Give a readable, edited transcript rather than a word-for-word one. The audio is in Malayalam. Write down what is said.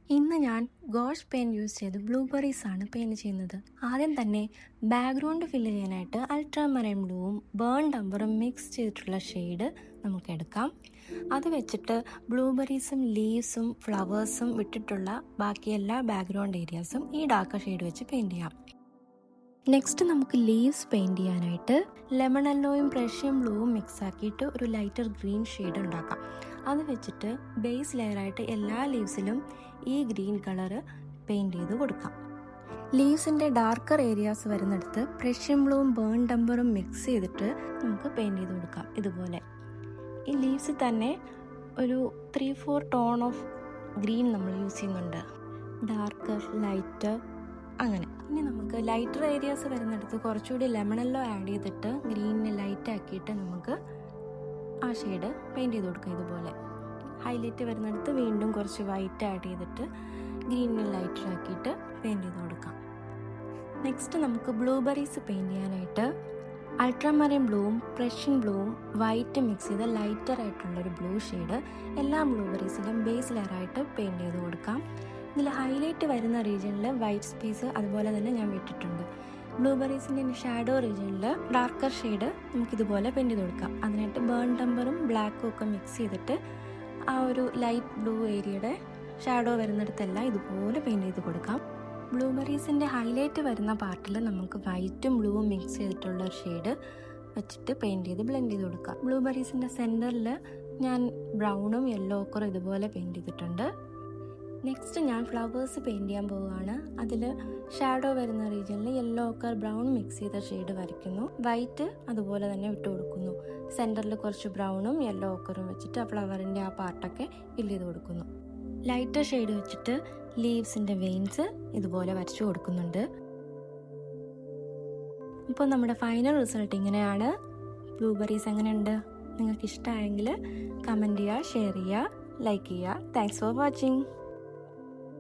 ഇന്ന് ഞാൻ ഗോഷ് പെയിൻ യൂസ് ചെയ്ത് ബ്ലൂബെറീസ് ആണ് പെയിൻറ് ചെയ്യുന്നത്. ആദ്യം തന്നെ ബാക്ക്ഗ്രൗണ്ട് ഫില്ല് ചെയ്യാനായിട്ട് അൾട്രാമറൈൻ ബ്ലൂവും ബേൺ അംബറും മിക്സ് ചെയ്തിട്ടുള്ള ഷെയ്ഡ് നമുക്ക് എടുക്കാം. അത് വെച്ചിട്ട് ബ്ലൂബെറീസും ലീവ്സും ഫ്ലവേഴ്സും വിട്ടിട്ടുള്ള ബാക്കി എല്ലാ ബാക്ക്ഗ്രൗണ്ട് ഏരിയാസും ഈ ഡാർക്ക് ഷെയ്ഡ് വെച്ച് പെയിൻറ് ചെയ്യാം. നെക്സ്റ്റ് നമുക്ക് ലീവ്സ് പെയിൻറ് ചെയ്യാനായിട്ട് ലെമൺ യെല്ലോയും പ്രഷ്യൻ ബ്ലൂവും മിക്സ് ആക്കിയിട്ട് ഒരു ലൈറ്റർ ഗ്രീൻ ഷെയ്ഡ് ഉണ്ടാക്കാം. അത് വെച്ചിട്ട് ബേസ് ലെയറായിട്ട് എല്ലാ ലീവ്സിലും ഈ ഗ്രീൻ കളറ് പെയിൻറ് ചെയ്ത് കൊടുക്കാം. ലീവ്സിൻ്റെ ഡാർക്കർ ഏരിയാസ് വരുന്നിടത്ത് പ്രഷ്യൻ ബ്ലൂവും ബേൺ അംബറും മിക്സ് ചെയ്തിട്ട് നമുക്ക് പെയിൻറ് ചെയ്ത് കൊടുക്കാം. ഇതുപോലെ ഈ ലീവ്സിൽ തന്നെ ഒരു 3-4 ടോൺ ഓഫ് ഗ്രീൻ നമ്മൾ യൂസ് ചെയ്യുന്നുണ്ട്. ഡാർക്കർ, ലൈറ്റർ, അങ്ങനെ. ഇനി നമുക്ക് ലൈറ്റർ ഏരിയാസ് വരുന്നിടത്ത് കുറച്ചുകൂടി ലെമൺ യെല്ലോ ആഡ് ചെയ്തിട്ട് ഗ്രീനിനെ ലൈറ്റ് ആക്കിയിട്ട് നമുക്ക് ആ ഷെയ്ഡ് പെയിൻറ് ചെയ്ത് കൊടുക്കാം. ഇതുപോലെ ഹൈലൈറ്റ് വരുന്നിടത്ത് വീണ്ടും കുറച്ച് വൈറ്റ് ആഡ് ചെയ്തിട്ട് ഗ്രീനിനെ ലൈറ്റർ ആക്കിയിട്ട് പെയിൻറ് ചെയ്ത് കൊടുക്കാം. നെക്സ്റ്റ് നമുക്ക് ബ്ലൂബെറീസ് പെയിൻറ് ചെയ്യാനായിട്ട് അൾട്രാമറൈൻ ബ്ലൂവും പ്രഷ്യൻ ബ്ലൂവും വൈറ്റ് മിക്സ് ചെയ്ത് ലൈറ്റർ ആയിട്ടുള്ളൊരു ബ്ലൂ ഷെയ്ഡ് എല്ലാ ബ്ലൂബെറീസിലും ബേസ് ലെയറായിട്ട് പെയിൻറ് ചെയ്ത് കൊടുക്കാം. ഇതിൽ ഹൈലൈറ്റ് വരുന്ന റീജിയനിൽ വൈറ്റ് സ്പേസ് അതുപോലെ തന്നെ ഞാൻ വിട്ടിട്ടുണ്ട്. ബ്ലൂബെറീസിൻ്റെ ഷാഡോ റീജിയനിൽ ഡാർക്കർ ഷെയ്ഡ് നമുക്കിതുപോലെ പെയിൻറ് ചെയ്ത് കൊടുക്കാം. അതിനായിട്ട് ബേൺ അംബറും ബ്ലാക്കും ഒക്കെ മിക്സ് ചെയ്തിട്ട് ആ ഒരു ലൈറ്റ് ബ്ലൂ ഏരിയയുടെ ഷാഡോ വരുന്നിടത്തെല്ലാം ഇതുപോലെ പെയിൻറ് ചെയ്ത് കൊടുക്കാം. ബ്ലൂബെറീസിൻ്റെ ഹൈലൈറ്റ് വരുന്ന പാർട്ടിൽ നമുക്ക് വൈറ്റും ബ്ലൂവും മിക്സ് ചെയ്തിട്ടുള്ള ഒരു ഷെയ്ഡ് വെച്ചിട്ട് പെയിൻറ് ചെയ്ത് ബ്ലെൻഡ് ചെയ്ത് കൊടുക്കാം. ബ്ലൂബെറീസിൻ്റെ സെൻറ്ററിൽ ഞാൻ ബ്രൗണും യെല്ലോ ഒക്കെ ഇതുപോലെ പെയിൻറ് ചെയ്തിട്ടുണ്ട്. നെക്സ്റ്റ് ഞാൻ ഫ്ലവേഴ്സ് പെയിൻറ് ചെയ്യാൻ പോവുകയാണ്. അതിൽ ഷാഡോ വരുന്ന റീജിയനിൽ യെല്ലോ ഓക്കർ ബ്രൗൺ മിക്സ് ചെയ്ത ഷെയ്ഡ് വരയ്ക്കുന്നു. വൈറ്റ് അതുപോലെ തന്നെ വിട്ടു കൊടുക്കുന്നു. സെൻറ്ററിൽ കുറച്ച് ബ്രൗണും യെല്ലോ ഓക്കറും വെച്ചിട്ട് ആ ഫ്ലവറിൻ്റെ ആ പാർട്ടൊക്കെ ഫില്ല് ചെയ്ത് കൊടുക്കുന്നു. ലൈറ്റർ ഷെയ്ഡ് വെച്ചിട്ട് ലീവ്സിൻ്റെ വെയിൻസ് ഇതുപോലെ വരച്ചു കൊടുക്കുന്നുണ്ട്. ഇപ്പോൾ നമ്മുടെ ഫൈനൽ റിസൾട്ട് ഇങ്ങനെയാണ്. ബ്ലൂബെറീസ് എങ്ങനെയുണ്ട്? നിങ്ങൾക്ക് ഇഷ്ടമായെങ്കിൽ കമൻറ്റ് ചെയ്യുക, ഷെയർ ചെയ്യുക, ലൈക്ക് ചെയ്യുക. Thanks for watching.